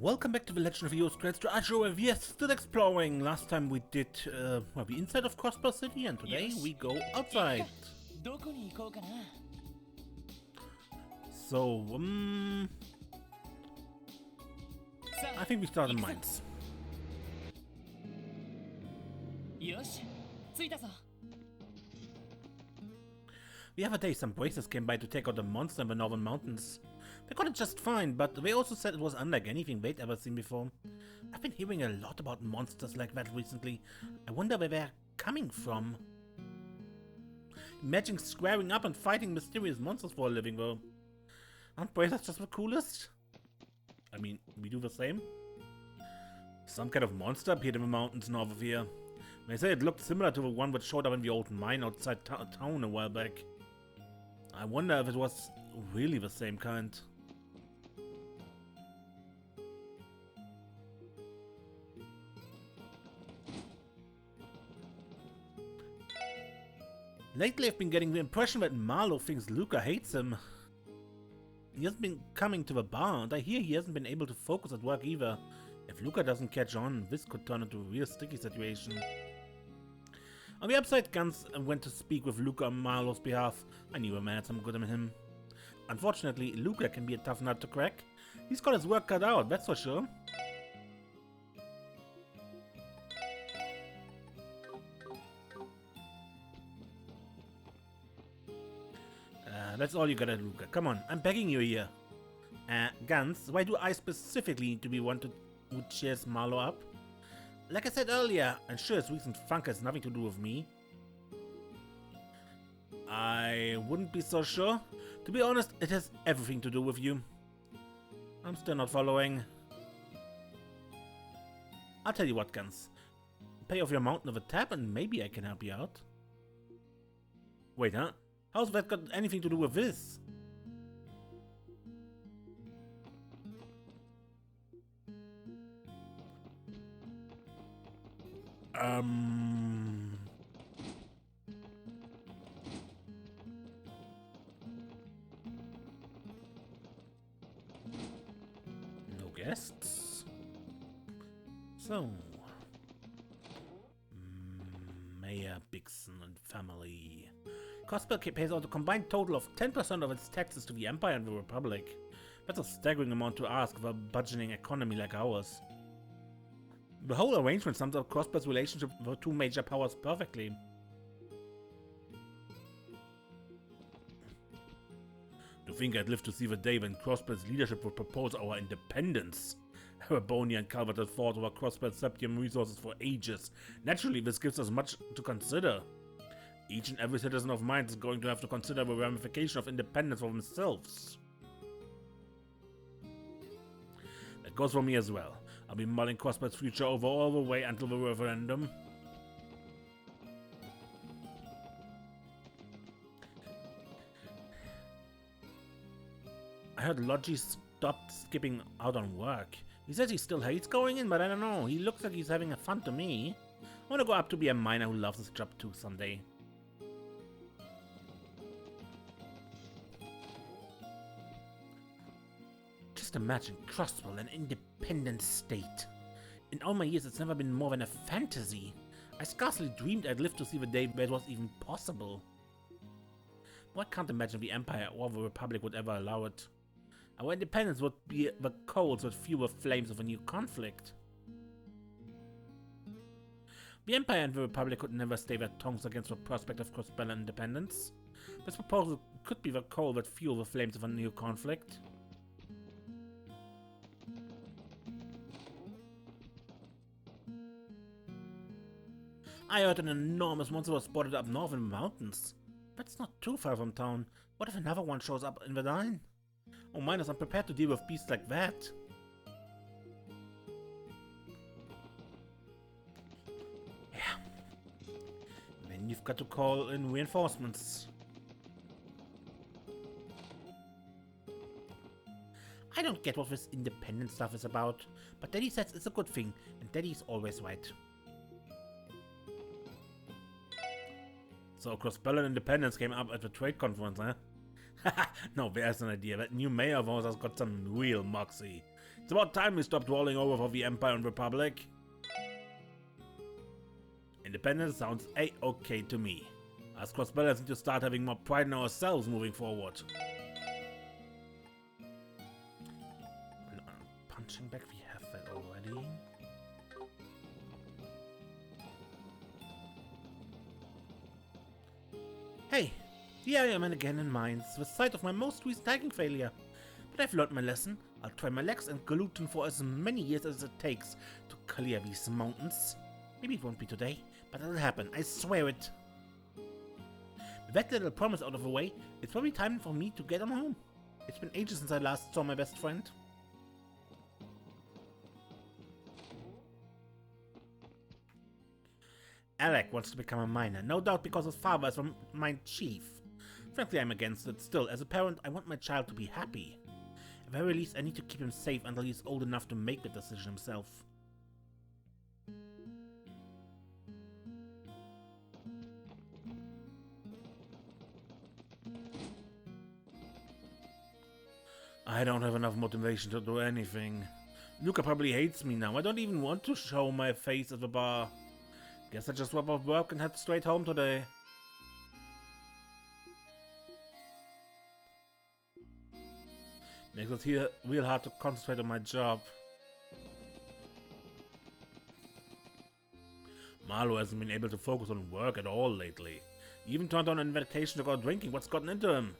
Welcome back to the Legend of Heroes Trails to Azure, where we are still exploring. Last time we did the inside of Crossbar City, and today we go outside. So, I think we start in Mainz. The other day, some bracers came by to take out a monster in the northern mountains. They got it just fine, but they also said it was unlike anything they'd ever seen before. I've been hearing a lot about monsters like that recently. I wonder where they're coming from. Imagine squaring up and fighting mysterious monsters for a living, though. Aren't bracers just the coolest? I mean, we do the same. Some kind of monster appeared in the mountains north of here. They say it looked similar to the one that showed up in the old mine outside town a while back. I wonder if it was really the same kind. Lately I've been getting the impression that Marlowe thinks Luca hates him. He hasn't been coming to the bar, and I hear he hasn't been able to focus at work either. If Luca doesn't catch on, this could turn into a real sticky situation. On the upside, Gans went to speak with Luca on Marlowe's behalf. I knew a man had some good in him. Unfortunately, Luca can be a tough nut to crack. He's got his work cut out, that's for sure. That's all you gotta do, Luca. Come on, I'm begging you here. Gans, why do I specifically need to be one who cheers Marlowe up? Like I said earlier, I'm sure his recent funk has nothing to do with me. I wouldn't be so sure. To be honest, it has everything to do with you. I'm still not following. I'll tell you what, Gans. Pay off your mountain of a tab and maybe I can help you out. Wait, huh? How's that got anything to do with this? No guests. So, Mayor Bixson and family. Crossbar pays out a combined total of 10% of its taxes to the Empire and the Republic. That's a staggering amount to ask of a budgeting economy like ours. The whole arrangement sums up Crossbar's relationship with the two major powers perfectly. To think I'd live to see the day when Crossbar's leadership would propose our independence. Bonia and Calvert had fought over Crossbar's septium resources for ages. Naturally, this gives us much to consider. Each and every citizen of Mainz is going to have to consider the ramification of independence for themselves. That goes for me as well. I'll be mulling Crossbar's future over all the way until the referendum. I heard Logi stopped skipping out on work. He says he still hates going in, but I don't know. He looks like he's having fun to me. I want to go up to be a miner who loves his job too someday. Just imagine Crossbar, an independent state. In all my years, it's never been more than a fantasy. I scarcely dreamed I'd live to see the day where it was even possible. But I can't imagine the Empire or the Republic would ever allow it. Our independence would be the coals that fuel the flames of a new conflict. The Empire and the Republic could never stay their tongues against the prospect of Crossbar independence. This proposal could be the coal that fuel the flames of a new conflict. I heard an enormous monster was spotted up north in the mountains. That's not too far from town. What if another one shows up in the line? Oh, miners, I'm prepared to deal with beasts like that. Yeah. Then you've got to call in reinforcements. I don't get what this independent stuff is about, but Daddy says it's a good thing, and Daddy's always right. So Crossbar independence came up at the trade conference, huh? No, there's an idea. That new mayor of ours has got some real moxie. It's about time we stopped rolling over for the Empire and Republic. Independence sounds a-okay to me. Us cross-bellers need to start having more pride in ourselves moving forward. Punching back, we have that already. Hey, here I am again in Mainz, the site of my most recent hiking failure. But I've learned my lesson. I'll try my legs and gluten for as many years as it takes to clear these mountains. Maybe it won't be today, but it'll happen, I swear it. With that little promise out of the way, it's probably time for me to get on home. It's been ages since I last saw my best friend. Alec wants to become a miner, no doubt because his father is a mine chief. Frankly, I'm against it. Still, as a parent, I want my child to be happy. At the very least, I need to keep him safe until he's old enough to make the decision himself. I don't have enough motivation to do anything. Luca probably hates me now. I don't even want to show my face at the bar. Guess I just drop off work and head straight home today. Makes it here real hard to concentrate on my job. Marlo hasn't been able to focus on work at all lately. He even turned down an invitation to go drinking. What's gotten into him?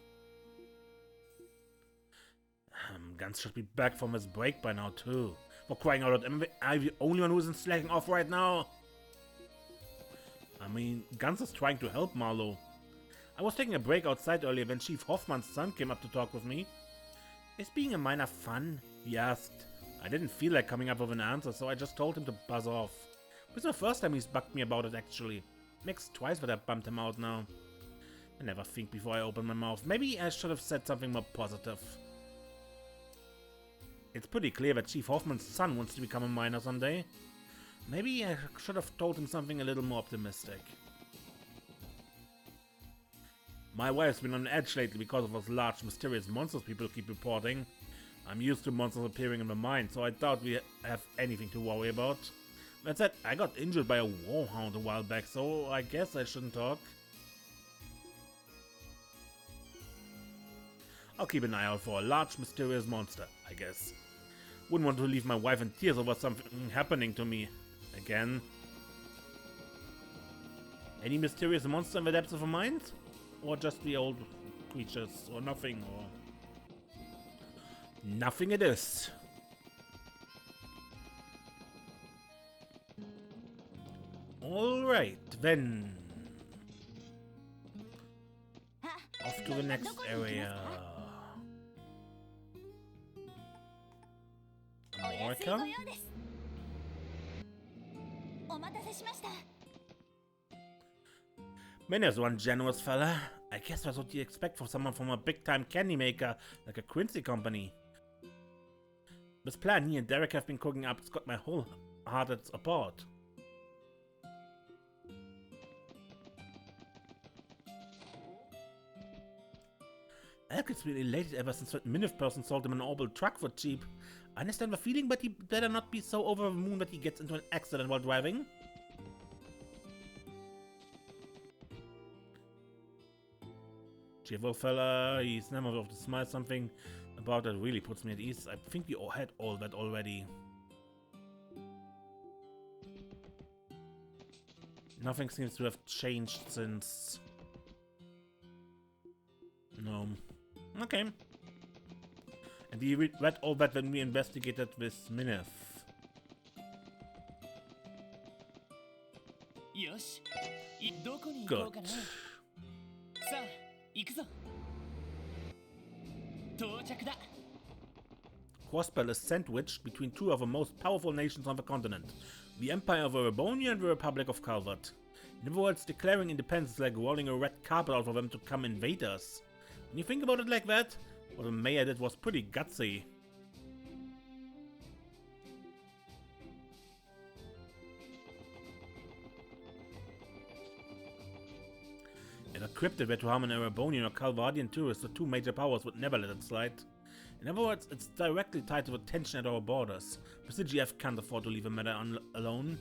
Gans should be back from his break by now too. For crying out loud, am I the only one who isn't slacking off right now? I mean, Gans is trying to help Marlo. I was taking a break outside earlier when Chief Hoffman's son came up to talk with me. Is being a miner fun? He asked. I didn't feel like coming up with an answer, so I just told him to buzz off. It was the first time he's bugged me about it, actually. Makes twice that I bumped him out now. I never think before I open my mouth. Maybe I should have said something more positive. It's pretty clear that Chief Hoffman's son wants to become a miner someday. Maybe I should have told him something a little more optimistic. My wife's been on edge lately because of those large mysterious monsters people keep reporting. I'm used to monsters appearing in the mine, so I doubt we have anything to worry about. That said, I got injured by a warhound a while back, so I guess I shouldn't talk. I'll keep an eye out for a large mysterious monster, I guess. Wouldn't want to leave my wife in tears over something happening to me again. Any mysterious monster in the depths of a mine? Or just the old creatures, or nothing, or... Nothing it is. Alright, then. Off to the next area. America? Minna's one generous fella. I guess that's what you expect from someone from a big-time candy maker like a Quincy company. This plan he and Derek have been cooking up has got my wholehearted support. Alkit's been elated ever since that Minif person sold him an orbital truck for cheap. I understand the feeling, but he better not be so over the moon that he gets into an accident while driving. Cheerful fella, he's never able to smile. Something about that really puts me at ease. I think we all had all that already. Nothing seems to have changed since... No. Okay. And we read all that when we investigated with Minif. Good. Crossbell is sandwiched between two of the most powerful nations on the continent, the Empire of Erebonia and the Republic of Calvert. In other words, declaring independence is like rolling a red carpet out for them to come invade us. When you think about it like that, what the mayor did was pretty gutsy. If a cryptid were to harm an Erebonian or Calvardian tourist, the two major powers would never let it slide. In other words, it's directly tied to the tension at our borders. GF can't afford to leave a matter alone.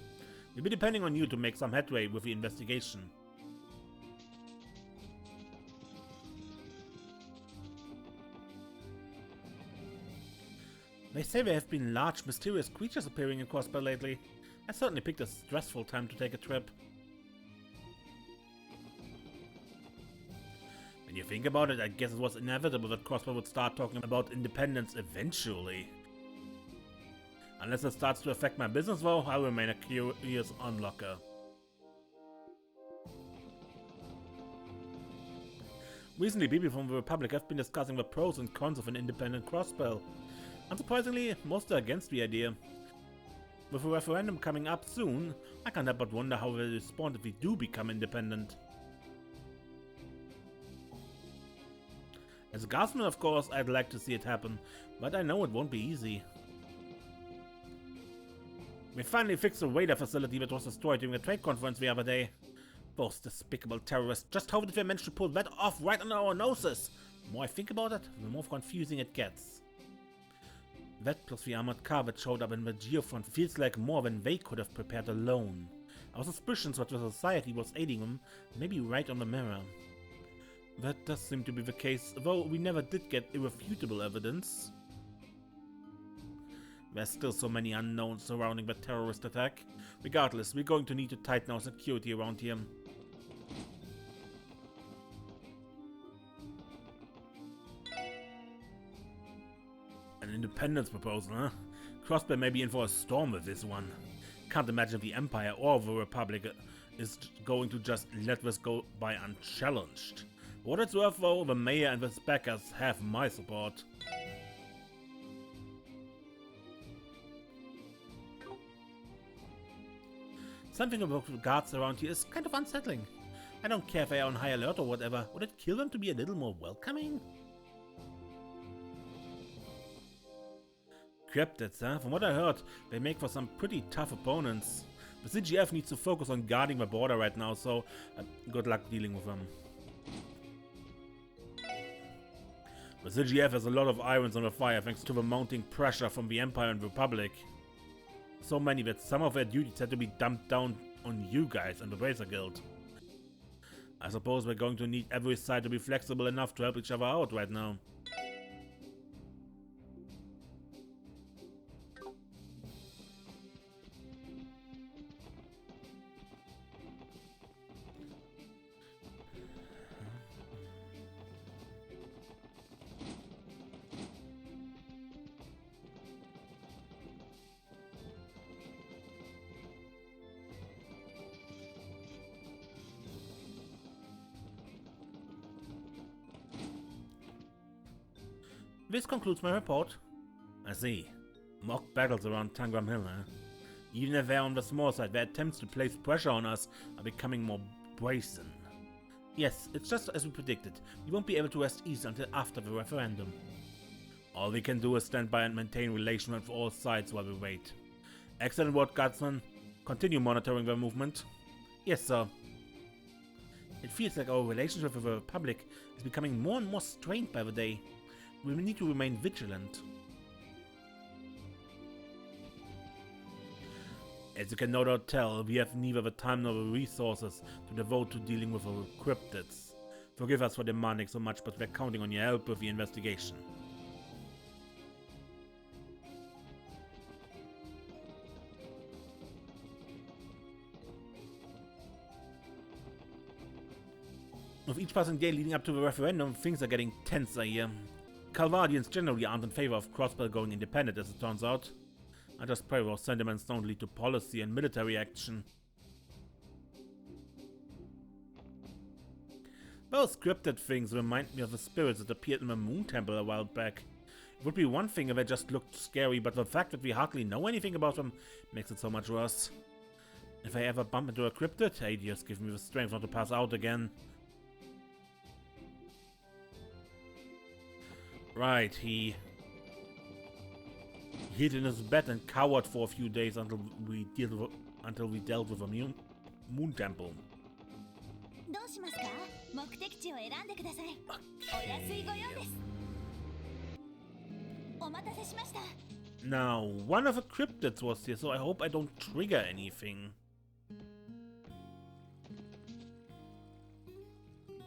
We'll be depending on you to make some headway with the investigation. They say there have been large, mysterious creatures appearing in Crossbell lately. I certainly picked a stressful time to take a trip. When you think about it, I guess it was inevitable that Crossbell would start talking about independence eventually. Unless it starts to affect my business, though, I'll remain a curious onlooker. Recently, people from the Republic have been discussing the pros and cons of an independent Crossbell. Unsurprisingly, most are against the idea. With a referendum coming up soon, I can't help but wonder how they'll respond if we do become independent. As a guardsman, of course, I'd like to see it happen, but I know it won't be easy. We finally fixed the radar facility that was destroyed during the trade conference the other day. Those despicable terrorists, just how did they manage to pull that off right under our noses? The more I think about it, the more confusing it gets. That plus the armored car that showed up in the geofront feels like more than they could have prepared alone. Our suspicions that the society was aiding them may be right on the mirror. That does seem to be the case, though we never did get irrefutable evidence. There's still so many unknowns surrounding the terrorist attack. Regardless, we're going to need to tighten our security around here. An independence proposal, huh? Crossbell may be in for a storm with this one. Can't imagine the Empire or the Republic is going to just let this go by unchallenged. For what it's worth, though, the mayor and his backers have my support. Something about the guards around here is kind of unsettling. I don't care if they are on high alert or whatever. Would it kill them to be a little more welcoming? Cryptids, huh? From what I heard, they make for some pretty tough opponents. The CGF needs to focus on guarding the border right now, so good luck dealing with them. The CGF has a lot of irons on the fire thanks to the mounting pressure from the Empire and Republic. So many that some of their duties had to be dumped down on you guys and the Bracer Guild. I suppose we're going to need every side to be flexible enough to help each other out right now. This concludes my report. I see. Mock battles around Tangram Hill, huh? Even if they're on the small side, their attempts to place pressure on us are becoming more brazen. Yes, it's just as we predicted. We won't be able to rest easy until after the referendum. All we can do is stand by and maintain relations with all sides while we wait. Excellent work, Guardsman. Continue monitoring their movement. Yes, sir. It feels like our relationship with the Republic is becoming more and more strained by the day. We need to remain vigilant. As you can no doubt tell, we have neither the time nor the resources to devote to dealing with our cryptids. Forgive us for demanding so much, but we're counting on your help with the investigation. With each passing day leading up to the referendum, things are getting tenser here. Calvardians generally aren't in favor of Crossbell going independent, as it turns out. I just pray those sentiments don't lead to policy and military action. Those scripted things remind me of the spirits that appeared in the Moon Temple a while back. It would be one thing if they just looked scary, but the fact that we hardly know anything about them makes it so much worse. If I ever bump into a cryptid, hey, just give me the strength not to pass out again. Right, he hid in his bed and cowered for a few days until we dealt with a moon temple. Now, one of the cryptids was here, so I hope I don't trigger anything.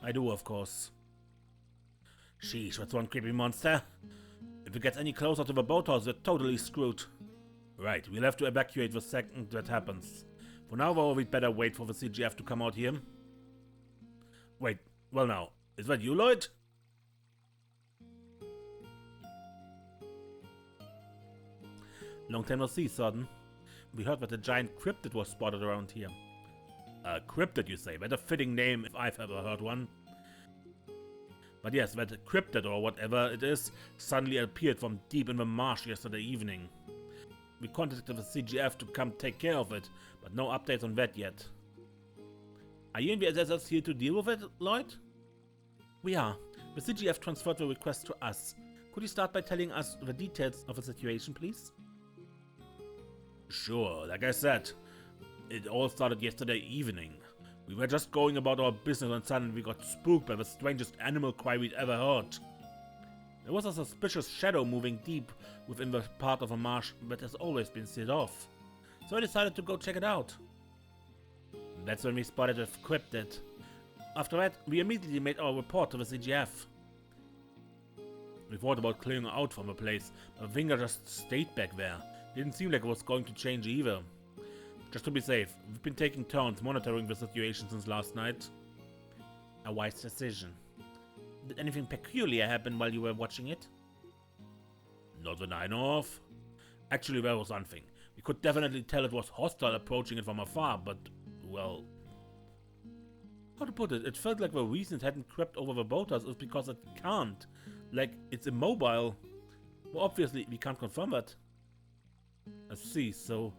I do, of course. Sheesh, that's one creepy monster. If it gets any closer to the boathouse, we're totally screwed. Right, we'll have to evacuate the second that happens. For now, though, we'd better wait for the CGF to come out here. Wait, well now, is that you, Lloyd? Long time no see, Sodden. We heard that a giant cryptid was spotted around here. A cryptid, you say? What a fitting name if I've ever heard one. But yes, that cryptid or whatever it is suddenly appeared from deep in the marsh yesterday evening. We contacted the CGF to come take care of it, but no updates on that yet. Are you in the SSS here to deal with it, Lloyd? We are. The CGF transferred the request to us. Could you start by telling us the details of the situation, please? Sure, like I said, it all started yesterday evening. We were just going about our business and suddenly we got spooked by the strangest animal cry we'd ever heard. There was a suspicious shadow moving deep within the part of a marsh that has always been sealed off. So I decided to go check it out. That's when we spotted the cryptid. After that, we immediately made our report to the CGF. We thought about clearing out from the place, but Finger just stayed back there. Didn't seem like it was going to change either. Just to be safe, we've been taking turns monitoring the situation since last night. A wise decision. Did anything peculiar happen while you were watching it? Not that I know of. Actually, there was something. We could definitely tell it was hostile approaching it from afar, but, well... How to put it? It felt like the reason it hadn't crept over the boathouse is because it can't. Like, it's immobile. Well, obviously, we can't confirm that. I see, so...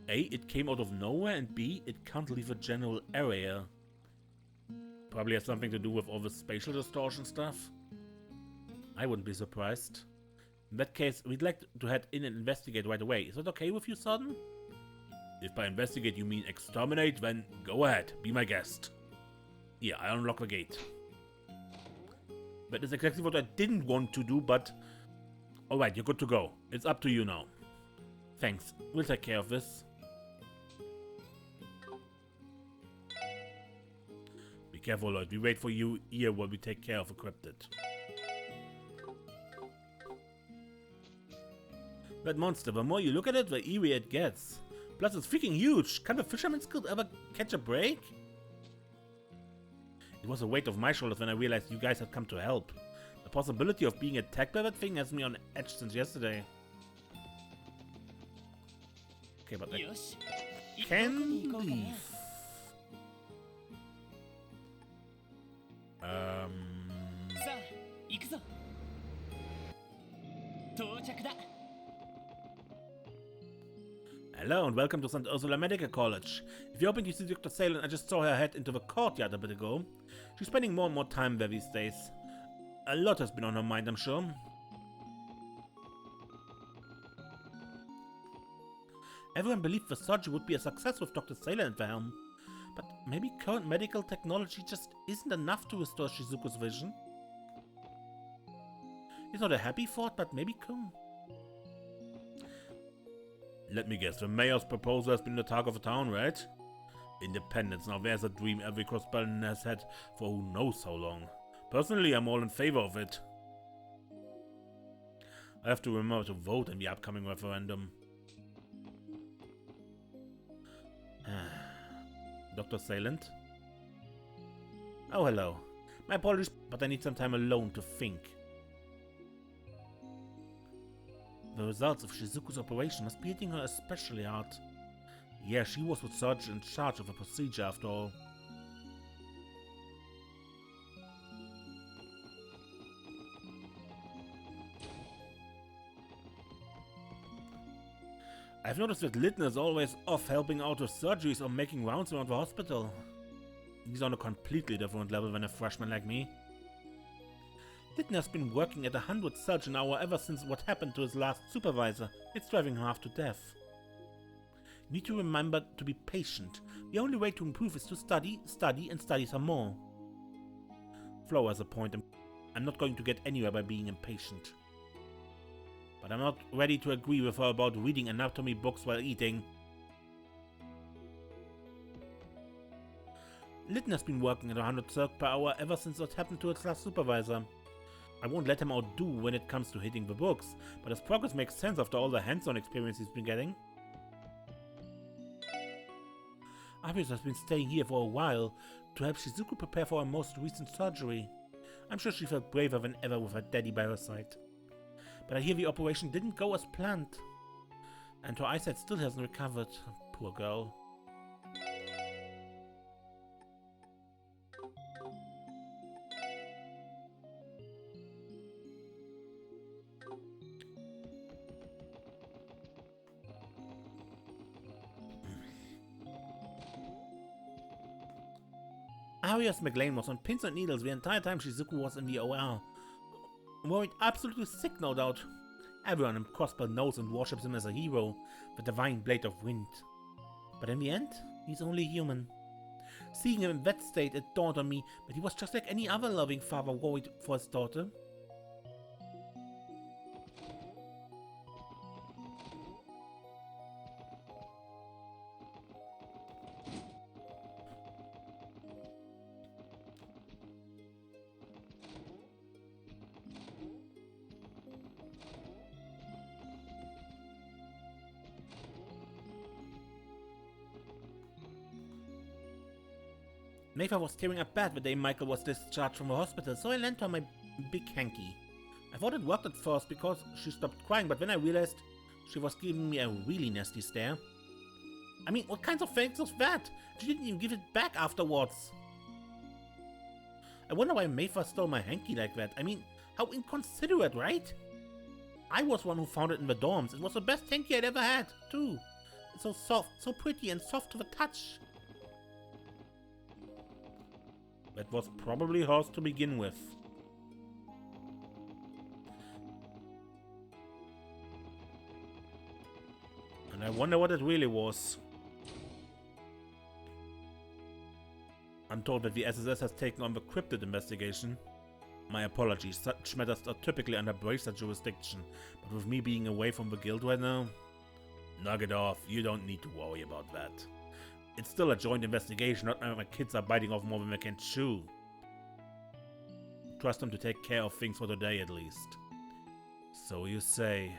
A, it came out of nowhere, and B, it can't leave a general area. Probably has something to do with all the spatial distortion stuff. I wouldn't be surprised. In that case, we'd like to head in and investigate right away. Is that okay with you, Sodden? If by investigate you mean exterminate, then go ahead, be my guest. Yeah, I unlock the gate. That is exactly what I didn't want to do, but... Alright, you're good to go. It's up to you now. Thanks, we'll take care of this. Be careful, Lloyd. We wait for you here while we take care of a cryptid. That monster, the more you look at it, the eerier it gets. Plus, it's freaking huge. Can the Fishermans ever catch a break? It was a weight off my shoulders when I realized you guys had come to help. The possibility of being attacked by that thing has me on edge since yesterday. Okay, but I can leave. Hello and welcome to St. Ursula Medical College. If you're hoping to see Dr. Salem, I just saw her head into the courtyard a bit ago. She's spending more and more time there these days. A lot has been on her mind, I'm sure. Everyone believed the surgery would be a success with Dr. Salem at the helm. But maybe current medical technology just isn't enough to restore Shizuku's vision. It's not a happy thought, but maybe cool. Let me guess, the mayor's proposal has been the talk of the town, right? Independence, now there's a dream every cross-Berlin has had for who knows how long. Personally, I'm all in favor of it. I have to remember to vote in the upcoming referendum. Dr. Salent? Oh, hello. My apologies, but I need some time alone to think. The results of Shizuku's operation must be hitting her especially hard. Yeah, she was the surgeon in charge of the procedure after all. I've noticed that Littner is always off helping out with surgeries or making rounds around the hospital. He's on a completely different level than a freshman like me. Littner's been working at 100 cells an hour ever since what happened to his last supervisor. It's driving him half to death. You need to remember to be patient. The only way to improve is to study, and study some more. Flo has a point. I'm not going to get anywhere by being impatient. but I'm not ready to agree with her about reading anatomy books while eating. Lytton has been working at 100 circ per hour ever since what happened to its last supervisor. I won't let him outdo when it comes to hitting the books, but his progress makes sense after all the hands-on experience he's been getting. Abius has been staying here for a while to help Shizuku prepare for her most recent surgery. I'm sure she felt braver than ever with her daddy by her side. But I hear the operation didn't go as planned, and her eyesight still hasn't recovered. Poor girl. Arias McLean was on pins and needles the entire time Shizuku was in the OR. Worried absolutely sick, no doubt. Everyone in Crossbell knows and worships him as a hero, the divine blade of wind. But in the end, he's only human. Seeing him in that state, it dawned on me that he was just like any other loving father worried for his daughter. Mayfa was tearing up bad the day Michael was discharged from the hospital, so I lent her my big hanky. I thought it worked at first because she stopped crying, but then I realized she was giving me a really nasty stare. I mean, what kinds of thanks was that? She didn't even give it back afterwards. I wonder why Mayfa stole my hanky like that. I mean, how inconsiderate, right? I was one who found it in the dorms. It was the best hanky I'd ever had, too. It's so soft, so pretty and soft to the touch. That was probably hers to begin with. And I wonder what it really was. I'm told that the SSS has taken on the cryptid investigation. My apologies, such matters are typically under Bracer jurisdiction, but with me being away from the guild right now, knock it off, you don't need to worry about that. It's still a joint investigation, not like my kids are biting off more than they can chew. Trust them to take care of things for today at least. So you say.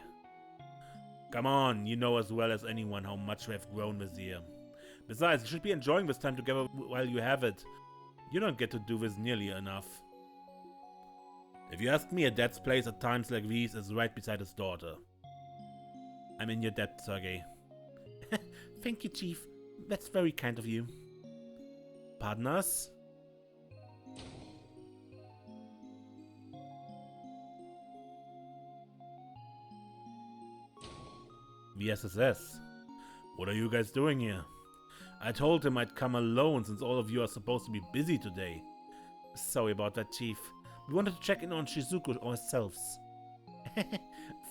Come on, you know as well as anyone how much we have grown this year. Besides, you should be enjoying this time together while you have it. You don't get to do this nearly enough. If you ask me, a dad's place at times like these is right beside his daughter. I'm in your debt, Sergey. Thank you, Chief. That's very kind of you. Pardon us? The SSS. What are you guys doing here? I told him I'd come alone since all of you are supposed to be busy today. Sorry about that, Chief. We wanted to check in on Shizuku ourselves.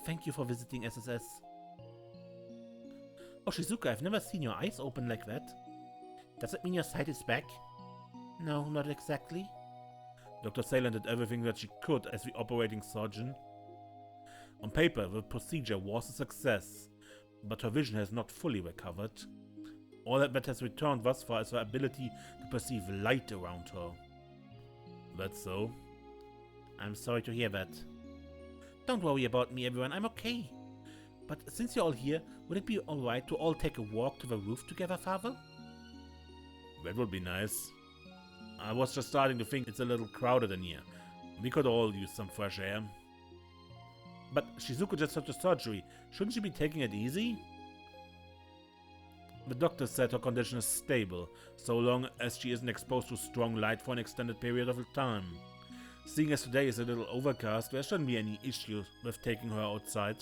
Thank you for visiting SSS. Oh, Shizuka, I've never seen your eyes open like that. Does it mean your sight is back? No, not exactly. Dr. Salen did everything that she could as the operating surgeon. On paper, the procedure was a success, but her vision has not fully recovered. All that has returned thus far is her ability to perceive light around her. That's so? I'm sorry to hear that. Don't worry about me, everyone, I'm okay. But since you're all here, would it be alright to all take a walk to the roof together, Father? That would be nice. I was just starting to think it's a little crowded in here. We could all use some fresh air. But Shizuku just had a surgery. Shouldn't she be taking it easy? The doctor said her condition is stable, so long as she isn't exposed to strong light for an extended period of time. Seeing as today is a little overcast, there shouldn't be any issue with taking her outside.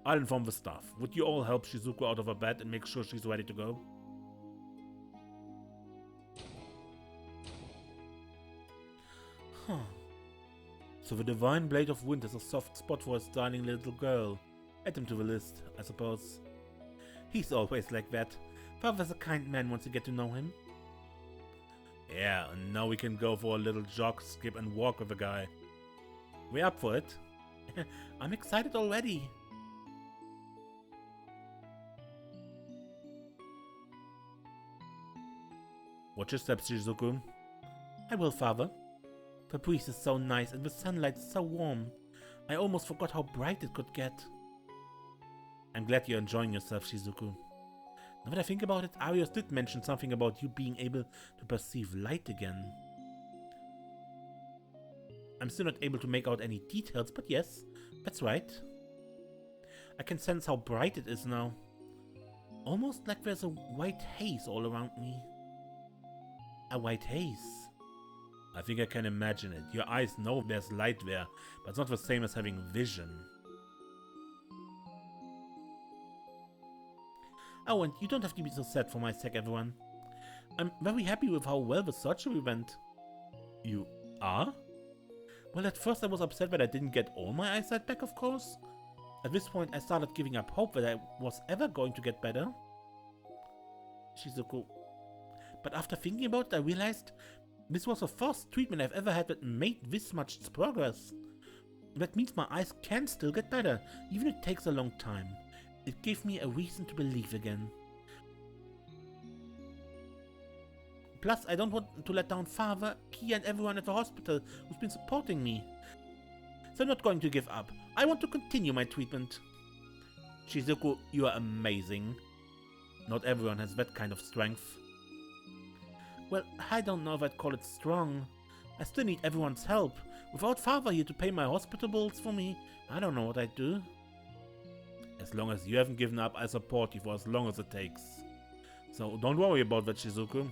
I'll inform the staff. Would you all help Shizuku out of her bed and make sure she's ready to go? Huh. So the Divine Blade of Wind is a soft spot for his darling little girl. Add him to the list, I suppose. He's always like that. Father's a kind man once you get to know him. Yeah, and now we can go for a little jog, skip and walk with the guy. We up for it? I'm excited already. Watch your steps, Shizuku. I will, father. The breeze is so nice and the sunlight is so warm. I almost forgot how bright it could get. I'm glad you're enjoying yourself, Shizuku. Now that I think about it, Arios did mention something about you being able to perceive light again. I'm still not able to make out any details, but yes, that's right. I can sense how bright it is now. Almost like there's a white haze all around me. A white haze. I think I can imagine it. Your eyes know there's light there, but it's not the same as having vision. Oh, and you don't have to be so sad for my sake, everyone. I'm very happy with how well the surgery went. You are? Well, at first I was upset that I didn't get all my eyesight back, of course. At this point, I started giving up hope that I was ever going to get better. Shizuku. But after thinking about it, I realized this was the first treatment I've ever had that made this much progress. That means my eyes can still get better, even if it takes a long time. It gave me a reason to believe again. Plus, I don't want to let down Father, Kia, and everyone at the hospital who's been supporting me. So I'm not going to give up. I want to continue my treatment. Shizuku, you are amazing. Not everyone has that kind of strength. Well, I don't know if I'd call it strong. I still need everyone's help. Without Father here to pay my hospital bills for me, I don't know what I'd do. As long as you haven't given up, I support you for as long as it takes. So don't worry about that, Shizuku.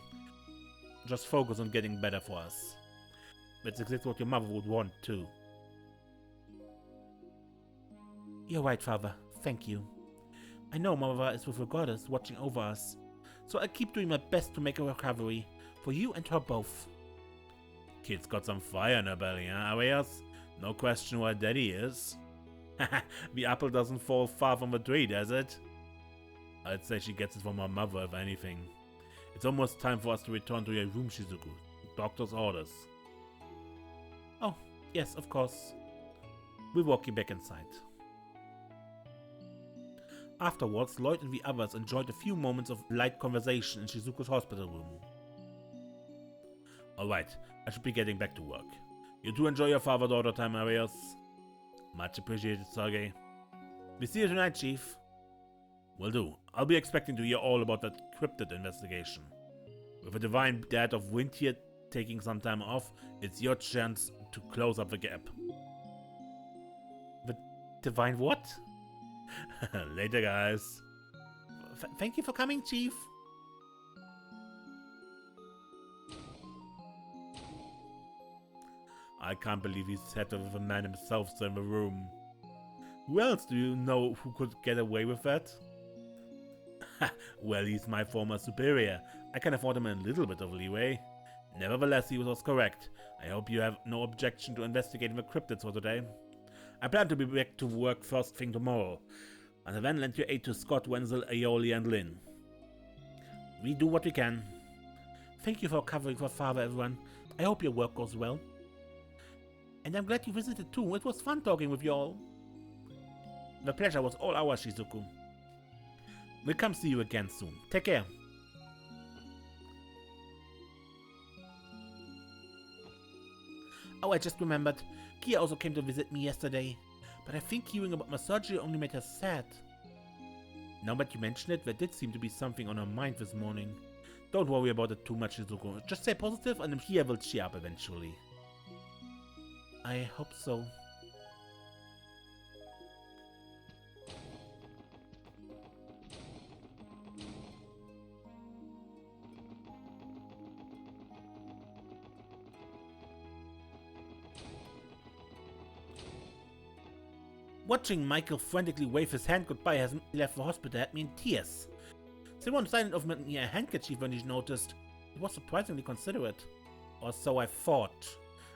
Just focus on getting better for us. That's exactly what your mother would want, too. You're right, Father. Thank you. I know Mother is with the goddess watching over us, so I'll keep doing my best to make a recovery for you and her both. Kid's got some fire in her belly, huh, Arias? No question why Daddy is. The apple doesn't fall far from the tree, does it? I'd say she gets it from her mother, if anything. It's almost time for us to return to your room, Shizuku. Doctor's orders. Oh, yes, of course. We'll walk you back inside. Afterwards, Lloyd and the others enjoyed a few moments of light conversation in Shizuku's hospital room. Alright, I should be getting back to work. You do enjoy your father-daughter time, Arias. Much appreciated, Sergey. We see you tonight, Chief. Will do. I'll be expecting to hear all about that cryptid investigation. With a divine dad of wind here taking some time off, it's your chance to close up the gap. The divine what? Later, guys. Thank you for coming, Chief. I can't believe he said that with a man himself still in the room. Who else do you know who could get away with that? Well, he's my former superior. I can afford him a little bit of leeway. Nevertheless, he was correct. I hope you have no objection to investigating the cryptids for today. I plan to be back to work first thing tomorrow. Until then, lend your aid to Scott, Wenzel, Aioli, and Lynn. We do what we can. Thank you for covering for Father, everyone. I hope your work goes well. And I'm glad you visited too. It was fun talking with you all. The pleasure was all ours, Shizuku. We'll come see you again soon. Take care. Oh, I just remembered. Kia also came to visit me yesterday. But I think hearing about my surgery only made her sad. Now that you mention it, there did seem to be something on her mind this morning. Don't worry about it too much, Shizuku. Just stay positive and Kia will cheer up eventually. I hope so. Watching Michael frantically wave his hand goodbye as he left the hospital had me in tears. Simone silent offered me a handkerchief when he noticed. It was surprisingly considerate. Or so I thought.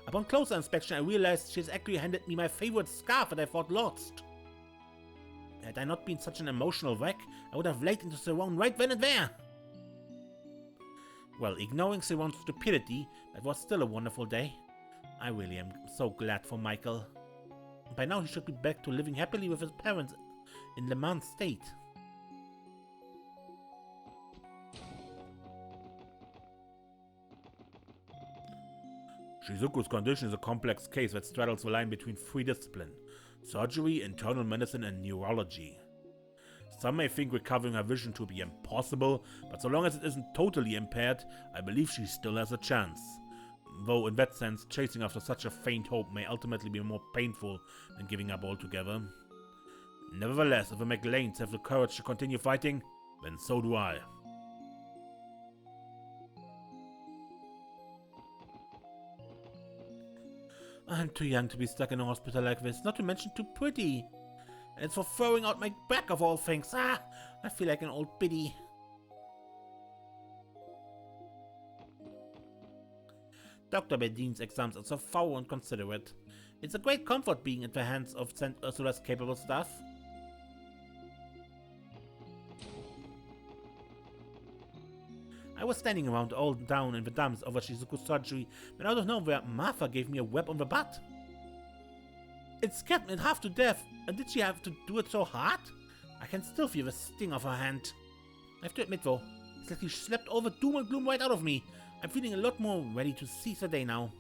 Upon closer inspection, I realized she has actually handed me my favorite scarf that I thought lost. Had I not been such an emotional wreck, I would have laid into Simone right then and there. Well, ignoring Sirone's stupidity, that was still a wonderful day. I really am so glad for Michael. By now he should be back to living happily with his parents in Le Mans state. Shizuku's condition is a complex case that straddles the line between three disciplines: surgery, internal medicine, and neurology. Some may think recovering her vision to be impossible, but so long as it isn't totally impaired, I believe she still has a chance. Though in that sense, chasing after such a faint hope may ultimately be more painful than giving up altogether. Nevertheless, if the McLeans have the courage to continue fighting, then so do I. I'm too young to be stuck in a hospital like this, not to mention too pretty. And it's for throwing out my back of all things. I feel like an old biddy. Dr. Bedin's exams are so thorough and considerate. It's a great comfort being at the hands of St. Ursula's capable staff. I was standing around all down in the dumps over Shizuku's surgery when out of nowhere Martha gave me a web on the butt. It scared me half to death, and did she have to do it so hard? I can still feel the sting of her hand. I have to admit though, it's like she slept all the doom and gloom right out of me. I'm feeling a lot more ready to seize the day now.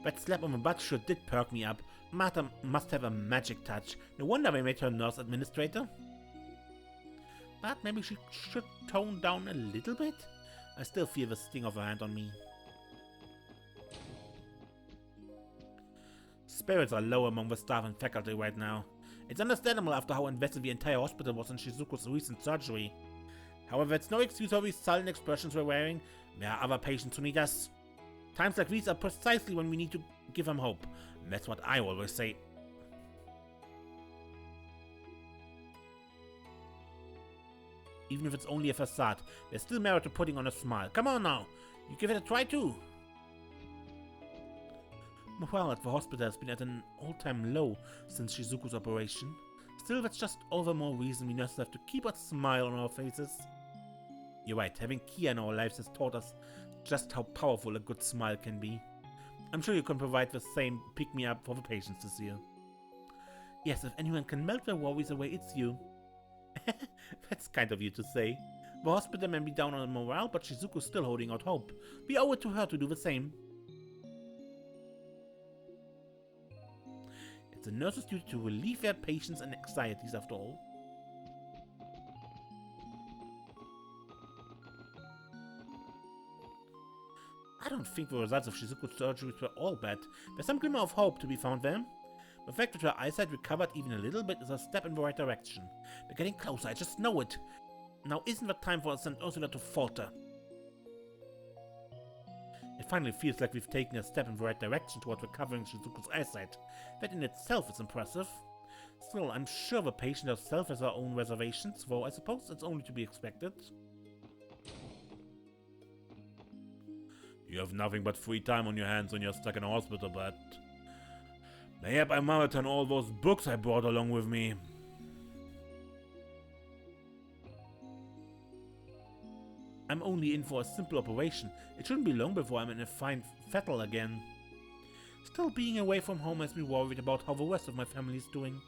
That slap on the butt sure did perk me up. Martha must have a magic touch. No wonder they made her nurse administrator. But maybe she should tone down a little bit? I still feel the sting of her hand on me. Spirits are low among the staff and faculty right now. It's understandable after how invested the entire hospital was in Shizuku's recent surgery. However, it's no excuse for these sullen expressions we're wearing. There are other patients who need us. Times like these are precisely when we need to give them hope. And that's what I always say. Even if it's only a facade, there's still merit to putting on a smile. Come on now, you give it a try too. Morale at the hospital has been at an all-time low since Shizuku's operation. Still, that's just all the more reason we nurses have to keep a smile on our faces. You're right, having Kia in our lives has taught us just how powerful a good smile can be. I'm sure you can provide the same pick-me-up for the patients this year. Yes, if anyone can melt their worries away, it's you. That's kind of you to say. The hospital may be down on morale, but Shizuku's still holding out hope. We owe it to her to do the same. It's a nurse's duty to relieve their patients and anxieties after all. I don't think the results of Shizuku's surgeries were all bad. There's some glimmer of hope to be found there. The fact that her eyesight recovered even a little bit is a step in the right direction. We're getting closer, I just know it. Now isn't the time for St. Ursula to falter. It finally feels like we've taken a step in the right direction toward recovering Shizuku's eyesight. That in itself is impressive. Still, I'm sure the patient herself has her own reservations, though I suppose it's only to be expected. You have nothing but free time on your hands when you're stuck in a hospital, but mayhap I marathon all those books I brought along with me. I'm only in for a simple operation. It shouldn't be long before I'm in a fine fettle again. Still, being away from home has me worried about how the rest of my family is doing.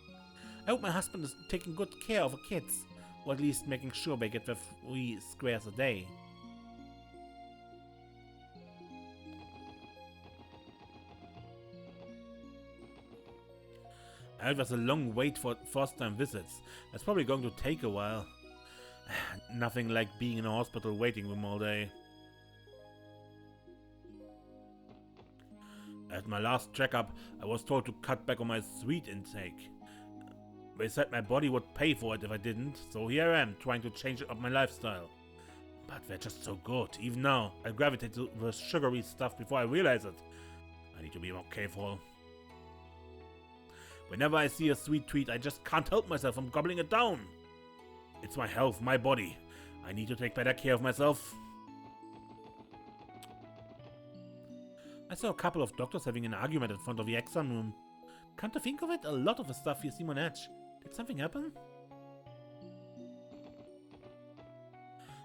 I hope my husband is taking good care of the kids, or at least making sure they get their 3 squares a day. I heard there's a long wait for first-time visits. That's probably going to take a while. Nothing like being in a hospital waiting room all day. At my last checkup, I was told to cut back on my sweet intake. They said my body would pay for it if I didn't, so here I am, trying to change up my lifestyle. But they're just so good. Even now, I gravitate to the sugary stuff before I realize it. I need to be more careful. Whenever I see a sweet treat, I just can't help myself from gobbling it down. It's my health, my body. I need to take better care of myself. I saw a couple of doctors having an argument in front of the exam room. Come to think of it, a lot of the stuff here seems on edge. Did something happen?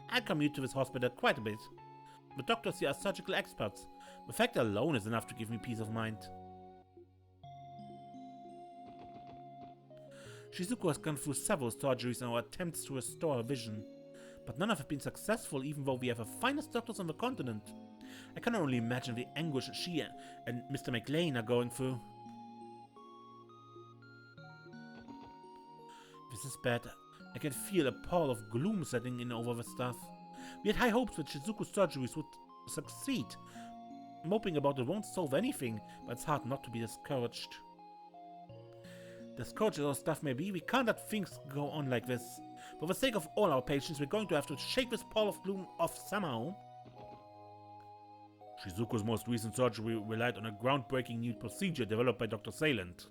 I commute to this hospital quite a bit. The doctors here are surgical experts, The fact alone is enough to give me peace of mind. Shizuko has gone through several surgeries in our attempts to restore her vision, but none have been successful even though we have the finest doctors on the continent. I can only imagine the anguish she and Mr. McLean are going through. This is bad. I can feel a pall of gloom setting in over the stuff. We had high hopes that Shizuko's surgeries would succeed. Moping about it won't solve anything, but it's hard not to be discouraged. Discouraged as our stuff may be, we can't let things go on like this. For the sake of all our patients, we're going to have to shake this pall of gloom off somehow. Shizuko's most recent surgery relied on a groundbreaking new procedure developed by Dr. Sayland.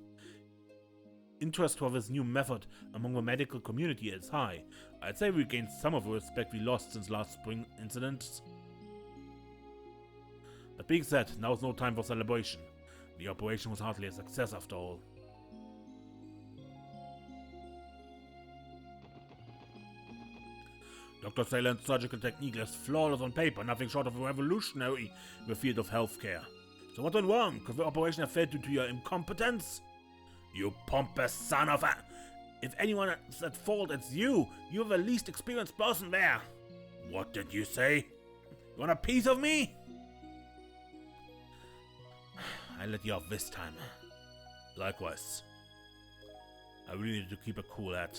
Interest for this new method among the medical community is high. I'd say we gained some of the respect we lost since last spring incidents. That being said, now's no time for celebration. The operation was hardly a success after all. Dr. Sayland's surgical technique is flawless on paper, nothing short of revolutionary in the field of healthcare. So what went wrong? Could the operation have failed due to your incompetence? You pompous son of a... If anyone is at fault, it's you! You're the least experienced person there! What did you say? You want a piece of me? I let you off this time. Likewise. I really need to keep a cool head.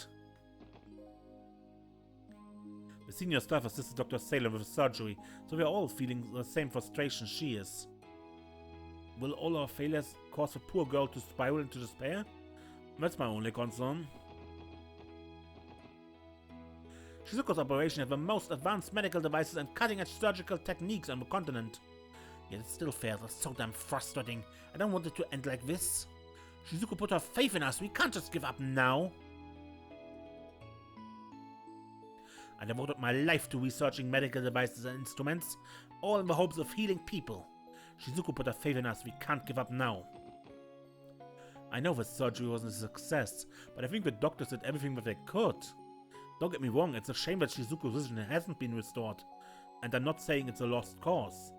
The senior staff assisted Dr. Sayland with the surgery, so we are all feeling the same frustration she is. Will all our failures cause the poor girl to spiral into despair? That's my only concern. Shizuko's operation had the most advanced medical devices and cutting-edge surgical techniques on the continent. Yet it still fails. It's so damn frustrating. I don't want it to end like this. Shizuko put her faith in us. We can't just give up now. I devoted my life to researching medical devices and instruments, all in the hopes of healing people. Shizuko put her faith in us. We can't give up now. I know the surgery wasn't a success, but I think the doctors did everything that they could. Don't get me wrong, it's a shame that Shizuko's vision hasn't been restored, and I'm not saying it's a lost cause.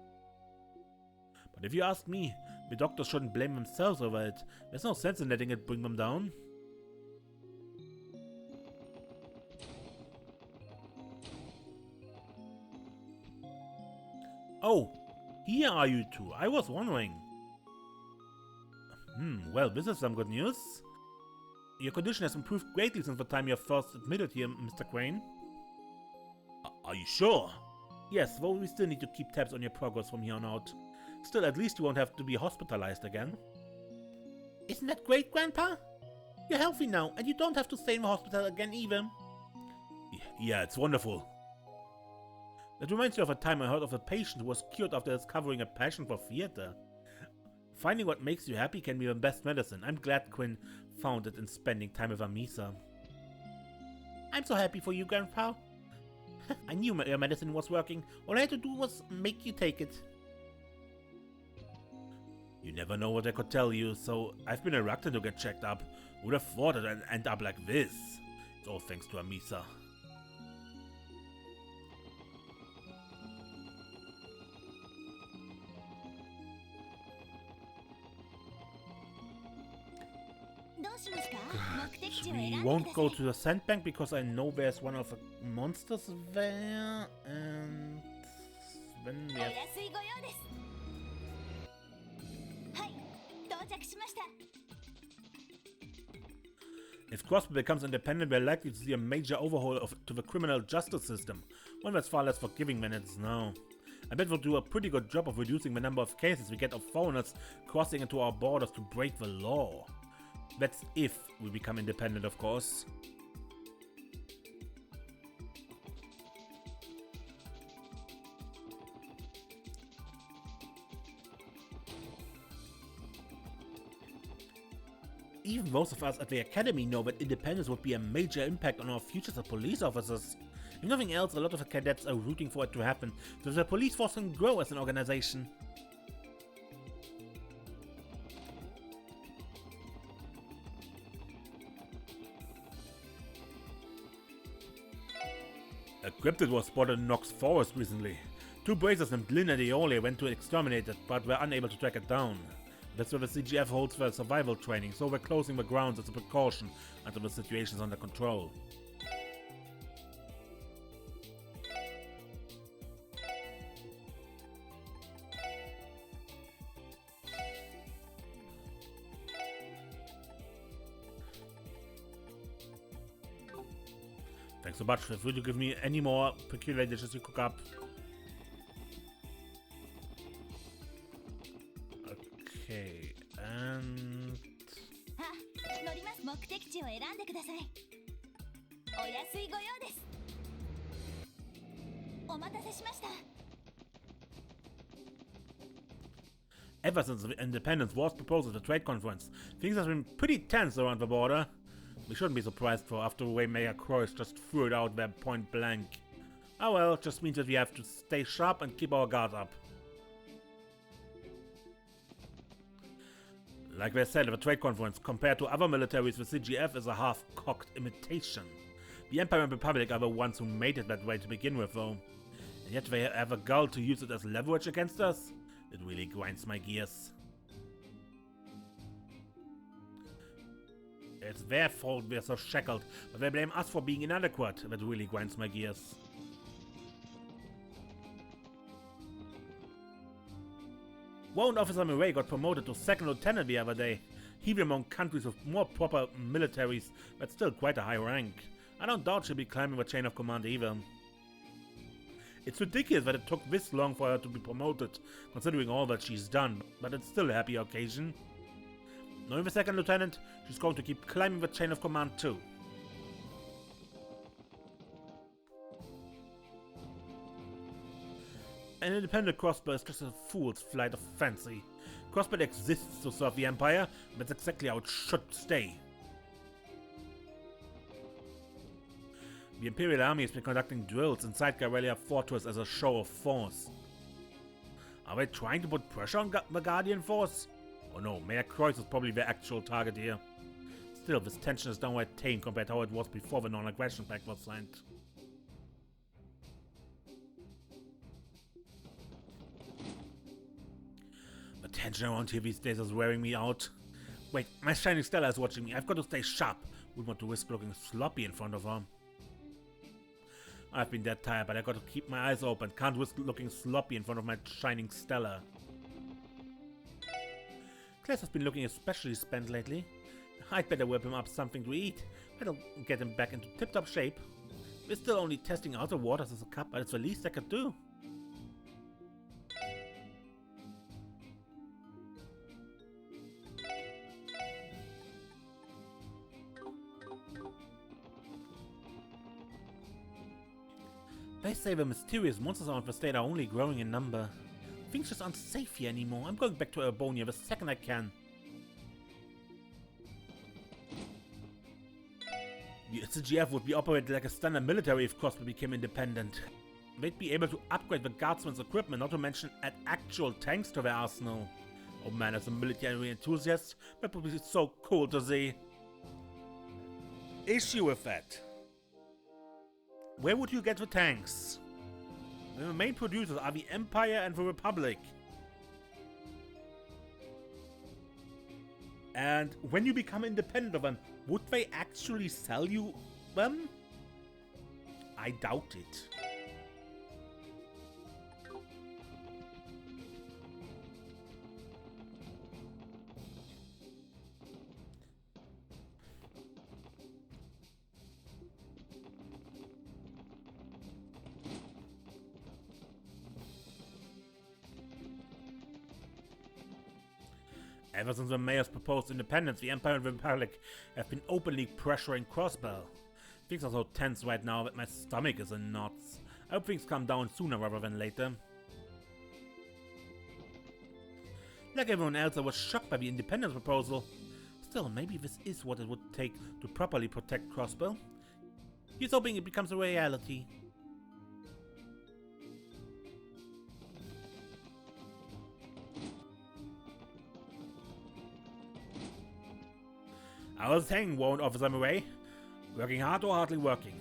But if you ask me, the doctors shouldn't blame themselves over it. There's no sense in letting it bring them down. Oh, here are you two. I was wondering. Well, this is some good news. Your condition has improved greatly since the time you first admitted here, Mr. Crane. Are you sure? Yes, though we still need to keep tabs on your progress from here on out. Still, at least you won't have to be hospitalized again. Isn't that great, Grandpa? You're healthy now, and you don't have to stay in the hospital again either. Yeah, it's wonderful. That reminds me of a time I heard of a patient who was cured after discovering a passion for theater. Finding what makes you happy can be the best medicine. I'm glad Quinn found it in spending time with Amisa. I'm so happy for you, Grandpa. I knew your medicine was working. All I had to do was make you take it. You never know what I could tell you, so I've been reluctant to get checked up. Would have thought it'd end up like this. It's all thanks to Amisa. We won't go to the sandbank because I know there's one of the monsters there, and then we have... If Crosby becomes independent, we're likely to see a major overhaul to the criminal justice system, one that's far less forgiving than it is now. I bet we'll do a pretty good job of reducing the number of cases we get of foreigners crossing into our borders to break the law. That's if we become independent, of course. Even most of us at the Academy know that independence would be a major impact on our futures as police officers. If nothing else, a lot of the cadets are rooting for it to happen, so the police force can grow as an organization. A cryptid was spotted in Nox Forest recently. Two bracers named Lynn and Eole went to exterminate it, but were unable to track it down. That's what the CGF holds for survival training, so we're closing the grounds as a precaution until the situation is under control. Thanks so much. Will you give me any more peculiar dishes you cook up? Okay, and... Ever since the independence was proposed at the trade conference, things have been pretty tense around the border. We shouldn't be surprised for after the way Mayor Croix just threw it out there point blank. Oh well, it just means that we have to stay sharp and keep our guard up. Like they said at the trade conference, compared to other militaries, the CGF is a half-cocked imitation. The Empire and Republic are the ones who made it that way to begin with, though. And yet they have a gall to use it as leverage against us? It really grinds my gears. It's their fault we're so shackled, but they blame us for being inadequate. That really grinds my gears. Warrant Officer Murray got promoted to second lieutenant the other day. He be among countries with more proper militaries, but still quite a high rank. I don't doubt she'll be climbing the chain of command either. It's ridiculous that it took this long for her to be promoted, considering all that she's done, but it's still a happy occasion. Knowing the second lieutenant, she's going to keep climbing the chain of command too. An independent crossbow is just a fool's flight of fancy. Crossbow exists to serve the Empire, and that's exactly how it should stay. The Imperial Army has been conducting drills inside Garrelia Fortress as a show of force. Are they trying to put pressure on the Guardian Force? Oh no, Mayor Croix is probably the actual target here. Still, this tension is downright tame compared to how it was before the non-aggression pact was signed. The tension around here these days is wearing me out. Wait, my Shining Stella is watching me. I've got to stay sharp. Wouldn't want to risk looking sloppy in front of her. I've been that tired, but I got to keep my eyes open. Can't risk looking sloppy in front of my Shining Stella. Claes has been looking especially spent lately. I'd better whip him up something to eat. That'll get him back into tip-top shape. We're still only testing out the waters as a cup, but it's the least I could do. They say the mysterious monsters around the state are only growing in number. Things just aren't safe here anymore. I'm going back to Urbonia the second I can. The CGF would be operated like a standard military if Crossbow became independent. They'd be able to upgrade the guardsmen's equipment, not to mention add actual tanks to their arsenal. Oh man, as a military enthusiast, that would be so cool to see. Issue with that. Where would you get the tanks? The main producers are the Empire and the Republic. And when you become independent of them, would they actually sell you them? I doubt it. Ever since the mayor's proposed independence, the Empire and the Republic have been openly pressuring Crossbow. Things are so tense right now that my stomach is in knots. I hope things calm down sooner rather than later. Like everyone else, I was shocked by the independence proposal. Still, maybe this is what it would take to properly protect Crossbow. He's hoping it becomes a reality. I was saying, Warrant Officer Murray, working hard or hardly working?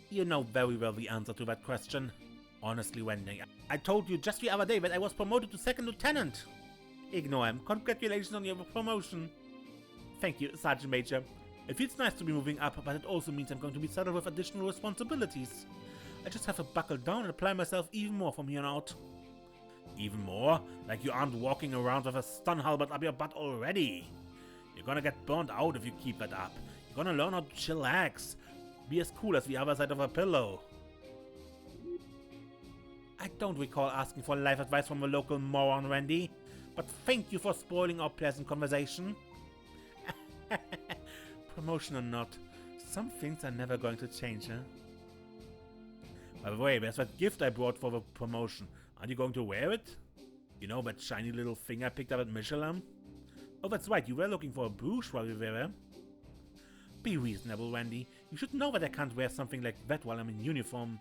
You know very well the answer to that question. Honestly, Wendy, I told you just the other day that I was promoted to second lieutenant. Ignore him. Congratulations on your promotion. Thank you, Sergeant Major. It feels nice to be moving up, but it also means I'm going to be saddled with additional responsibilities. I just have to buckle down and apply myself even more from here on out. Even more? Like you aren't walking around with a stun halberd up your butt already. You're gonna get burned out if you keep that up. You're gonna learn how to chillax. Be as cool as the other side of a pillow. I don't recall asking for life advice from a local moron, Randy, but thank you for spoiling our pleasant conversation. Promotion or not, some things are never going to change, huh? By the way, there's that gift I brought for the promotion. Aren't you going to wear it? You know, that shiny little thing I picked up at Michelin? Oh, that's right, you were looking for a brooch while you were there. Be reasonable, Randy. You should know that I can't wear something like that while I'm in uniform.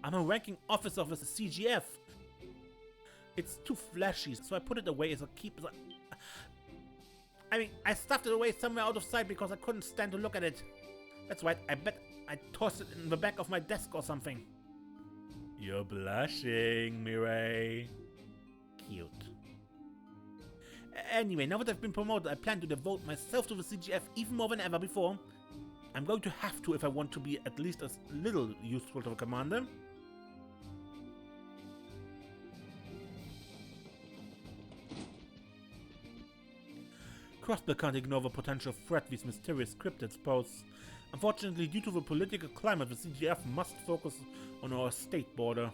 I'm a ranking officer of the CGF. It's too flashy, so I put it away as a keep. I mean, I stuffed it away somewhere out of sight because I couldn't stand to look at it. That's right, I bet I tossed it in the back of my desk or something. You're blushing, Mireille. Cute. Anyway, now that I've been promoted, I plan to devote myself to the CGF even more than ever before. I'm going to have to if I want to be at least as little useful to the commander. Crossbill can't ignore the potential threat these mysterious cryptids pose. Unfortunately, due to the political climate, the CGF must focus on our state border.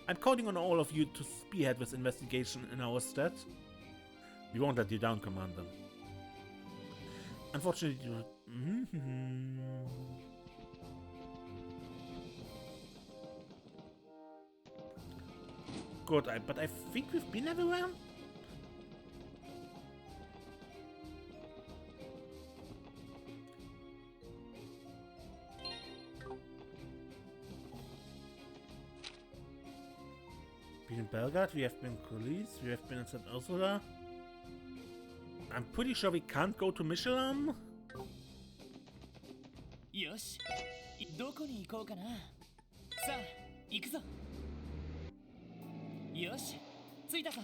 I'm counting on all of you to spearhead this investigation in our stead. We won't let you down, Commander. Unfortunately, Good, but I think we've been everywhere. Been in Bellguard, we have been police, we have been in St. Ursula. I'm pretty sure we can't go to Michelin. よし、どこに行こうかな。さあ、行くぞ。よし、着いたぞ。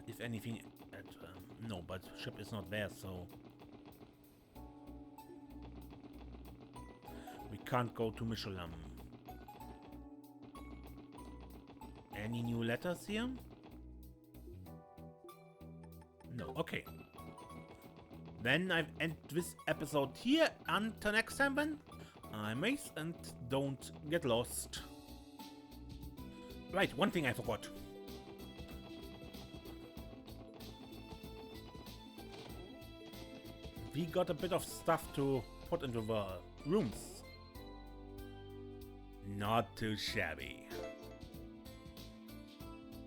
If anything, no, but ship is not there, so we can't go to Michelin. Any new letters here? No, okay. Then I end this episode here. Until next time, then, I'm Mainz, and don't get lost. Right, one thing I forgot. We got a bit of stuff to put into the rooms. Not too shabby.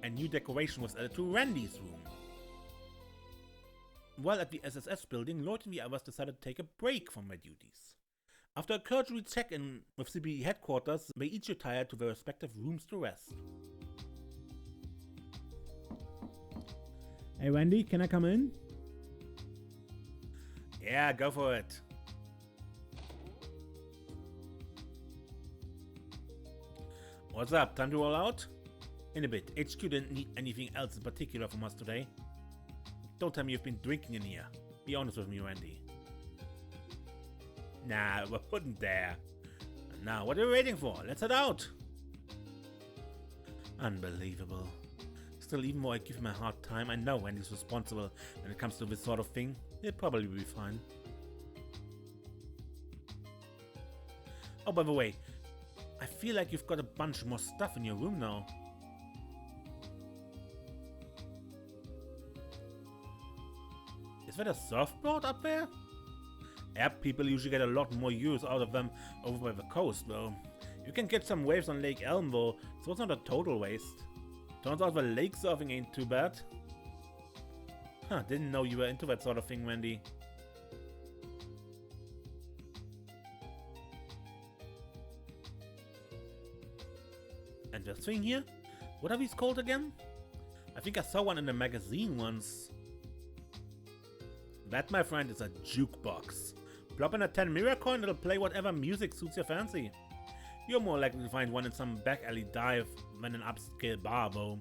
A new decoration was added to Randy's room. While at the SSS building, Lloyd and the others decided to take a break from their duties. After a cursory check-in with CBE headquarters, they each retired to their respective rooms to rest. Hey Randy, can I come in? Yeah, go for it. What's up? Time to roll out? In a bit. HQ didn't need anything else in particular from us today. Don't tell me you've been drinking in here. Be honest with me, Randy. Nah, we wouldn't dare. Now, what are we waiting for? Let's head out. Unbelievable. Still, even though I give him a hard time, I know Randy's responsible when it comes to this sort of thing. He'll probably be fine. Oh, by the way, I feel like you've got a bunch more stuff in your room now. Is that a surfboard up there? Yep, people usually get a lot more use out of them over by the coast, though. You can catch some waves on Lake Elm, though, so it's not a total waste. Turns out the lake surfing ain't too bad. Huh, didn't know you were into that sort of thing, Wendy. And this thing here? What are these called again? I think I saw one in a magazine once. That, my friend, is a jukebox. Plop in a 10 mirror coin, it'll play whatever music suits your fancy. You're more likely to find one in some back alley dive than an upscale bar, though.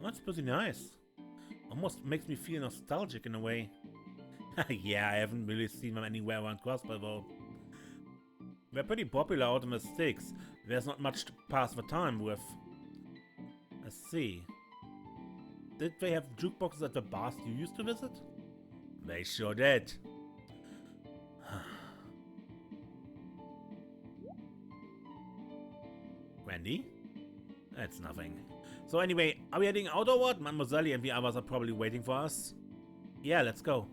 That's pretty nice. Almost makes me feel nostalgic in a way. Yeah, I haven't really seen them anywhere around Crossbow though. They're pretty popular out in the sticks. There's not much to pass the time with. Let's see. Did they have jukeboxes at the bars you used to visit? They sure did. Randy? That's nothing. So anyway, are we heading out or what? Mademoiselle and the others are probably waiting for us. Yeah, let's go.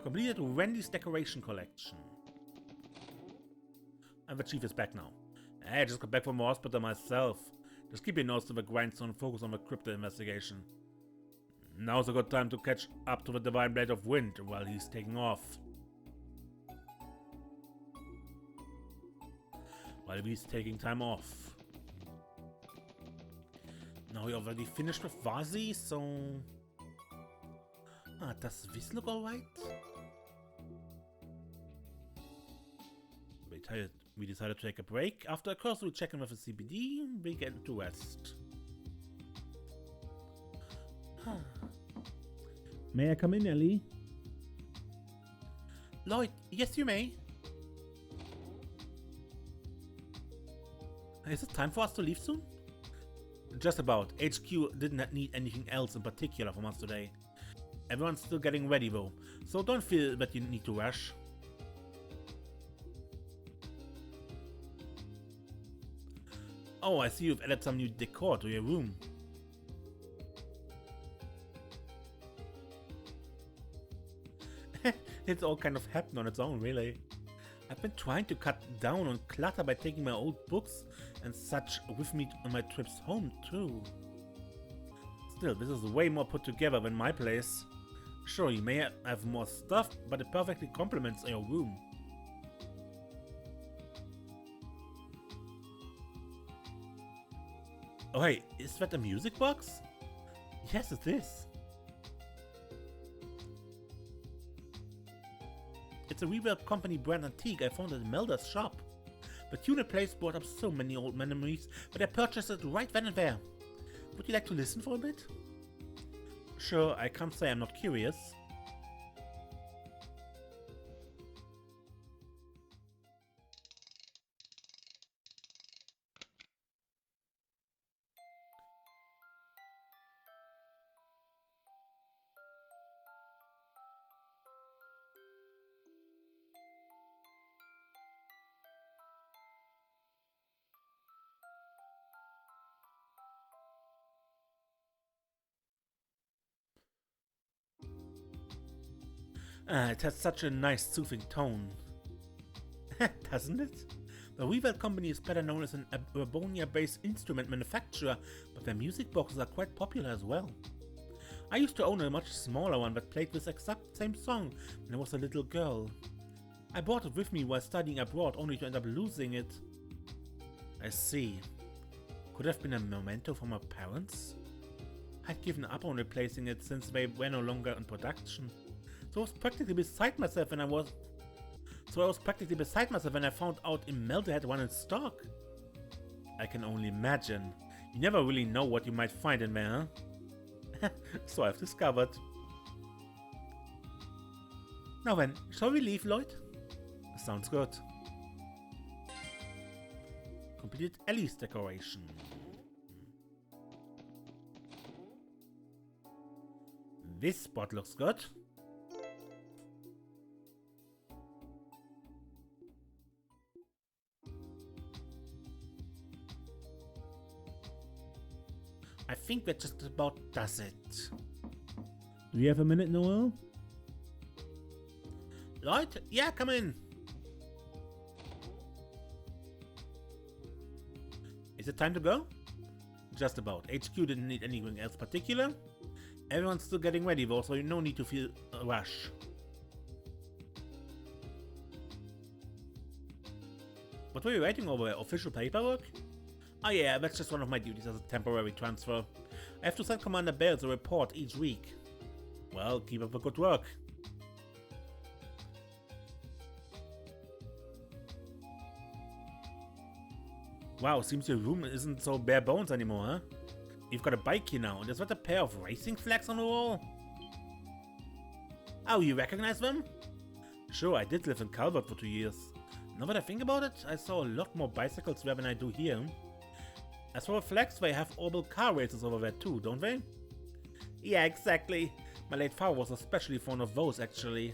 Completed Randy's decoration collection. And the chief is back now. Hey, I just got back from the hospital myself. Just keep your nose to the grindstone and focus on the crypto investigation. Now's a good time to catch up to the Divine Blade of Wind while he's taking off. While he's taking time off. Now we already finished with Vazi, so... does this look alright? We decided to take a break. After a cursory check-in with the CBD, we get to rest. May I come in, Ellie? Lloyd, yes you may. Is it time for us to leave soon? Just about. HQ didn't need anything else in particular from us today. Everyone's still getting ready though, so don't feel that you need to rush. Oh, I see you've added some new decor to your room. It's all kind of happened on its own, really. I've been trying to cut down on clutter by taking my old books and such with me on my trips home too. Still, this is way more put together than my place. Sure, you may have more stuff, but it perfectly complements your room. Oh hey, is that a music box? Yes, it is. It's a Reverb Company brand antique I found at Melda's shop. The tuner place brought up so many old memories, but I purchased it right then and there. Would you like to listen for a bit? Sure, I can't say I'm not curious. It has such a nice soothing tone. Doesn't it? The Reverb Company is better known as an Urbonia-based instrument manufacturer, but their music boxes are quite popular as well. I used to own a much smaller one that played this exact same song when I was a little girl. I brought it with me while studying abroad, only to end up losing it. I see. Could have been a memento from our parents? I'd given up on replacing it since they were no longer in production. So I was practically beside myself when I found out Imelda had one in stock. I can only imagine. You never really know what you might find in there, huh? So I've discovered. Now then, shall we leave, Lloyd? Sounds good. Completed Ellie's decoration. This spot looks good. I think that just about does it. Do you have a minute, Noel? Lloyd? Yeah, come in. Is it time to go? Just about. HQ didn't need anything else particular. Everyone's still getting ready though, so no need to feel a rush. What were you writing over there? Official paperwork? Oh yeah, that's just one of my duties as a temporary transfer. I have to send Commander Bells a report each week. Well, keep up the good work. Wow, seems your room isn't so bare bones anymore, huh? You've got a bike here now, and there's what, a pair of racing flags on the wall? Oh, you recognize them? Sure, I did live in Calvert for 2 years. Now that I think about it, I saw a lot more bicycles there than I do here. As for the flags, they have orbital car races over there too, don't they? Yeah, exactly. My late father was especially fond of those, actually.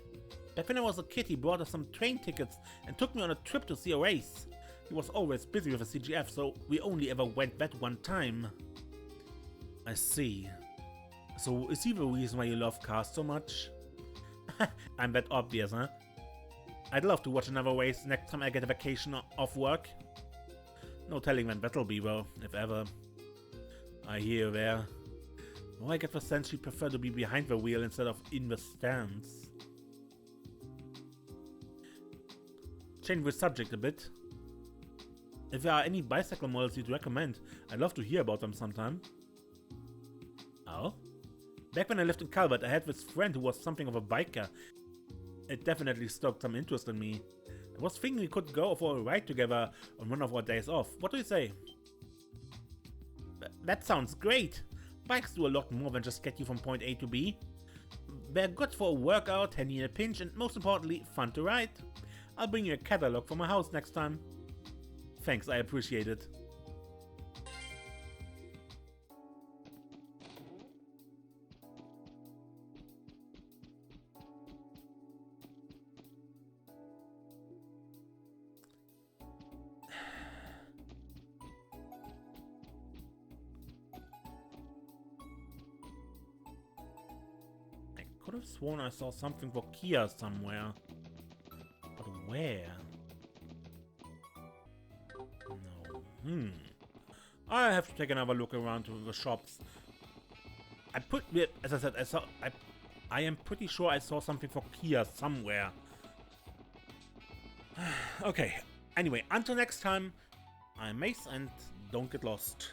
Back when I was a kid, he brought us some train tickets and took me on a trip to see a race. He was always busy with the CGF, so we only ever went that one time. I see. So is he the reason why you love cars so much? I'm that obvious, huh? I'd love to watch another race next time I get a vacation off work. No telling when that'll be though, if ever. I hear you there. Oh, I get the sense she'd prefer to be behind the wheel instead of in the stands. Change the subject a bit. If there are any bicycle models you'd recommend, I'd love to hear about them sometime. Oh? Back when I lived in Calvert, I had this friend who was something of a biker. It definitely stoked some interest in me. I was thinking we could go for a ride together on one of our days off. What do you say? That sounds great! Bikes do a lot more than just get you from point A to B. They're good for a workout, handy in a pinch, and most importantly, fun to ride. I'll bring you a catalog from my house next time. Thanks, I appreciate it. I could have sworn I saw something for Kia somewhere. But where? No. I have to take another look around to the shops. As I said, I am pretty sure I saw something for Kia somewhere. Okay. Anyway, until next time, I'm Mace and don't get lost.